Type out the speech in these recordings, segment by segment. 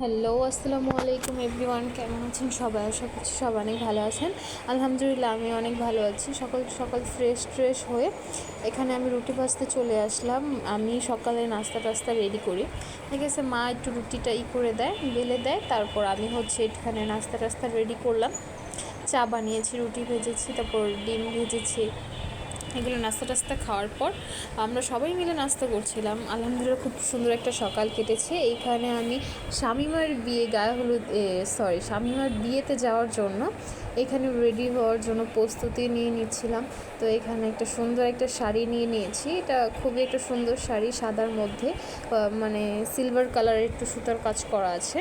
Hello, আসসালামু আলাইকুম everyone. কেমন আছেন সবাই? আশা করছি সব অনেক ভালো আছেন। আলহামদুলিল্লাহ আমি অনেক ভালো আছি। সকাল সকাল ফ্রেশ হয়ে এখানে আমি রুটি ভাজতে চলে আসলাম। আমি সকালে নাস্তা টাস্তা রেডি করি। ঠিক আছে, মা একটু রুটিটা করে দেয়, বেলে দেয়, তারপর আমি এখানে নাস্তা টাস্তা রেডি করলাম। চা বানিয়েছি, রুটি ভেজেছি, তারপর ডিম ভেজেছি। এগুলো নাস্তা টাস্তা খাওয়ার পর আমরা সবাই মিলে নাস্তা করছিলাম। আলহামদুলিল্লাহ খুব সুন্দর একটা সকাল কেটেছে। এইখানে আমি শামিমার শামিমার বিয়েতে যাওয়ার জন্য এখানে রেডি হওয়ার জন্য প্রস্তুতি নিয়ে নিচ্ছিলাম। তো এখানে একটা সুন্দর একটা শাড়ি নিয়ে নিয়েছি। এটা খুবই একটা সুন্দর শাড়ি, সাদার মধ্যে মানে সিলভার কালারের একটু সুতার কাজ করা আছে।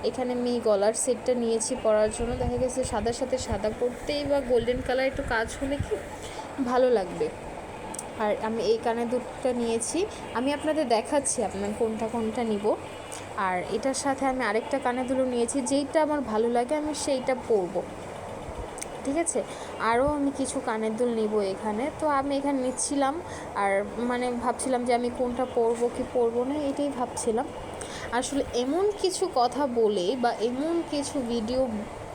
এখানে আমি গলার সেটটা নিয়েছি পরার জন্য। দেখা গেছে সাদার সাথে সাদা পরতেই বা গোল্ডেন কালার একটু কাজ হলে কি ভালো লাগবে। আর আমি এই কানের দুলটা নিয়েছি, আমি আপনাদের দেখাচ্ছি আপনার কোনটা নিব। আর এটার সাথে আমি আরেকটা কানের দুলও নিয়েছি, যেইটা আমার ভালো লাগে আমি সেইটা পরবো। ঠিক আছে, আরও আমি কিছু কানের দুল নিব এখানে। তো আমি এখানে নিচ্ছিলাম আর ভাবছিলাম যে আমি কোনটা পরবো কি পরবো না, এটাই ভাবছিলাম। আসলে এমন কিছু কথা বলে বা এমন কিছু ভিডিও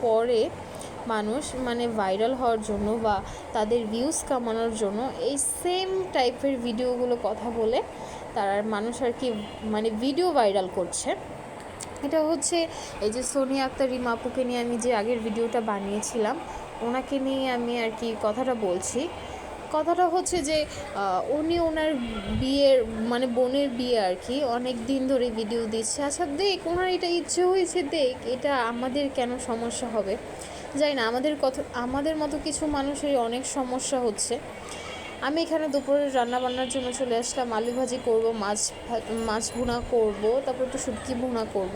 পরে মানুষ ভাইরাল হওয়ার জন্য বা তাদের ভিউজ কামানোর জন্য এই সেম টাইপের ভিডিওগুলো কথা বলে তারা মানুষ আর কি ভিডিও ভাইরাল করছে। এটা হচ্ছে এই যে সোনিয়া আক্তার রিমা আপুকে নিয়ে আমি যে আগের ভিডিওটা বানিয়েছিলাম, ওনাকে নিয়ে আমি আর কি কথাটা বলছি। কথাটা হচ্ছে যে উনি ওনার বিয়ের বোনের বিয়ে আর কি অনেক দিন ধরে ভিডিও দিচ্ছে। আচ্ছা দেখ, ওনার এটা ইচ্ছে হয়েছে, দেখ, এটা আমাদের কেন সমস্যা হবে? যাই না, আমাদের মতো কিছু মানুষের অনেক সমস্যা হচ্ছে। আমি এখানে দুপুরে রান্না বান্নার জন্য চলে আসলাম। আলু ভাজি করবো, মাছ ভুনা করব, তারপর একটু শুটকি ভুনা করব।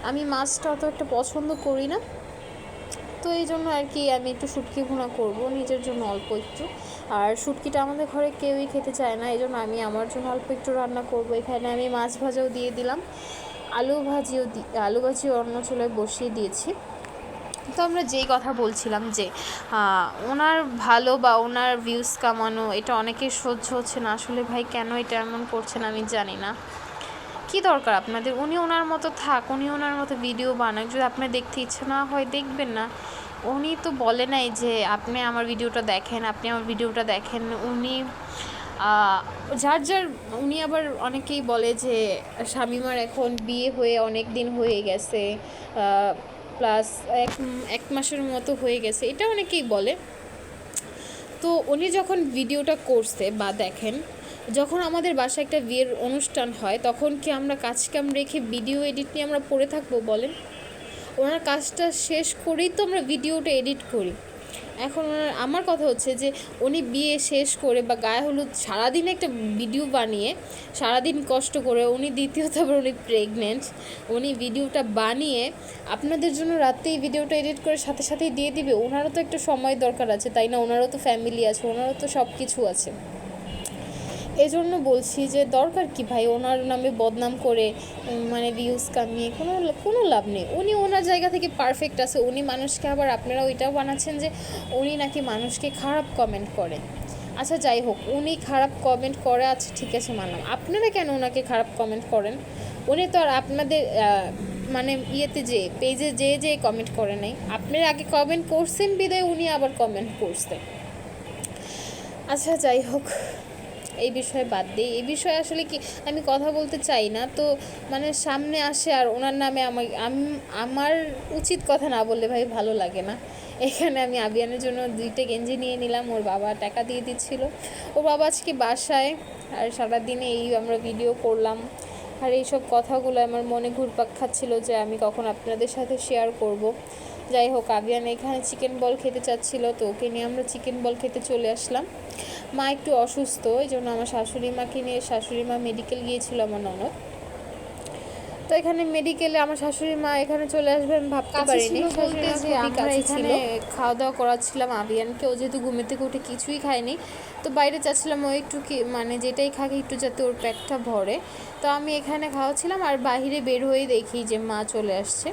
আমি মাছটা অত একটা পছন্দ করি না, তো এই জন্য আর কি আমি একটু শুটকি ভুনা করব নিজের জন্য অল্প একটু। আর শুটকিটা আমাদের ঘরে কেউই খেতে চায় না, এই জন্য আমি আমার জন্য অল্প একটু রান্না করব। এখানে আমি মাছ ভাজাও দিয়ে দিলাম, আলু ভাজিও অন্য চুলায় বসিয়ে দিয়েছি। তো আমরা যেই কথা বলছিলাম যে ওনার ভালো বা ওনার ভিউজ কামানো, এটা অনেকের সহ্য হচ্ছে না। আসলে ভাই কেন এটা এমন করছেন আমি জানি না। কি দরকার আপনাদের? উনি ওনার মতো থাক, উনি ওনার মতো ভিডিও বানাক। যদি আপনার দেখতে ইচ্ছে না হয় দেখবেন না। উনি তো বলে নাই যে আপনি আমার ভিডিওটা দেখেন। উনি উনি আবার অনেকেই বলে যে শামিমার এখন বিয়ে হয়ে অনেক দিন হয়ে গেছে, প্লাস এক মাসের মতো হয়ে গেছে, এটা অনেকেই বলে। তো উনি যখন ভিডিওটা করছে বা দেখেন, যখন আমাদের বাসায় একটা বিয়ের অনুষ্ঠান হয় তখন কি আমরা কাজ কাম রেখে ভিডিও এডিট নিয়ে আমরা পড়ে থাকবো বলেন? ওনার কাজটা শেষ করেই তো আমরা ভিডিওটা এডিট করি। এখন আমার কথা হচ্ছে যে উনি বিয়ে শেষ করে বা গায়ে হলুদ সারাদিন একটা ভিডিও বানিয়ে, সারাদিন কষ্ট করে, উনি দ্বিতীয়ত আবার উনি প্রেগনেন্ট, উনি ভিডিওটা বানিয়ে আপনাদের জন্য রাতেই ভিডিওটা এডিট করে সাথে সাথেই দিয়ে দিবে। ওনারও তো একটা সময় দরকার আছে, তাই না? ওনারও তো ফ্যামিলি আছে, ওনারও তো সব কিছু আছে। এই জন্য বলছি যে দরকার কি ভাই ওনার নামে বদনাম করে ভিউজ কামিয়ে কোনো লাভ নেই। উনি ওনার জায়গা থেকে পারফেক্ট আছে। উনি মানুষকে, আবার আপনারা ওইটাও বানাচ্ছেন যে উনি নাকি মানুষকে খারাপ কমেন্ট করে। আচ্ছা যাই হোক, উনি খারাপ কমেন্ট করে, আচ্ছা ঠিক আছে মানলাম। আপনারা কেন ওনাকে খারাপ কমেন্ট করেন? উনি তো আর আপনাদের ইয়েতে যে পেজে যে কমেন্ট করে নাই, আপনারা আগে কমেন্ট করছেন বিদায় উনি আবার কমেন্ট করছেন। আচ্ছা যাই হোক, এই বিষয়ে বাদ দিই। এই বিষয়ে আসলে কি আমি কথা বলতে চাই না, তো সামনে আসে আর ওনার নামে আমার উচিত কথা না বললে ভাই ভালো লাগে না। এখানে আমি আবিয়ানের জন্য 2টা গেঞ্জি নিয়ে নিলাম, ওর বাবা টাকা দিয়ে দিচ্ছিল। ওর বাবা আজকে বাসায়, আর সারাদিনে এই আমরা ভিডিও করলাম। আর এইসব কথাগুলো আমার মনে ঘুরপাক খাচ্ছিল যে আমি কখন আপনাদের সাথে শেয়ার করব। যাই হোক, আবিয়ান এখানে চিকেন বল খেতে চাচ্ছিল, তো ওকে নিয়ে আমরা চিকেন বল খেতে চলে আসলাম। মা একটু অসুস্থ, এই জন্য আমার শাশুড়ি মা মেডিকেল গিয়েছিল, আমার ননদ। তো এখানে মেডিকেলে আমার শাশুড়ি মা এখানে চলে আসবে আমি ভাবতে পারিনি। আমরা এখানে খাওয়া দাওয়া করাচ্ছিলাম আবিয়ানকে। ও যেহেতু ঘুমে থেকে উঠে কিছুই খায়নি, তো বাইরে চাচ্ছিলাম ও একটু যেটাই খাকে একটু যাতে ওর পেটটা ভরে। তো আমি এখানে খাওয়াচ্ছিলাম আর বাইরে বের হয়ে দেখি যে মা চলে আসছে।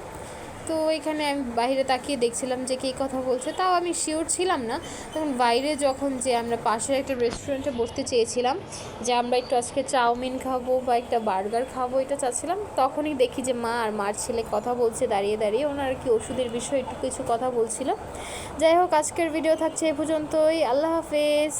তো এখানে আমি বাইরে তাকিয়ে দেখছিলাম যে কে কথা বলছে, তাও আমি শিওর ছিলাম না। তখন বাইরে যখন যে আমরা পাশের একটা রেস্টুরেন্টে বসতে চেয়েছিলাম যে আমরা একটু আজকে চাউমিন খাবো বা একটা বার্গার খাবো, এটা চাচ্ছিলাম, তখনই দেখি যে মা আর মার ছেলে কথা বলছে দাঁড়িয়ে দাঁড়িয়ে, ওনারা কি ওষুধের বিষয়ে একটু কিছু কথা বলছিল। যাই হোক, আজকের ভিডিও থাকছে এ পর্যন্তই। আল্লাহ হাফেজ।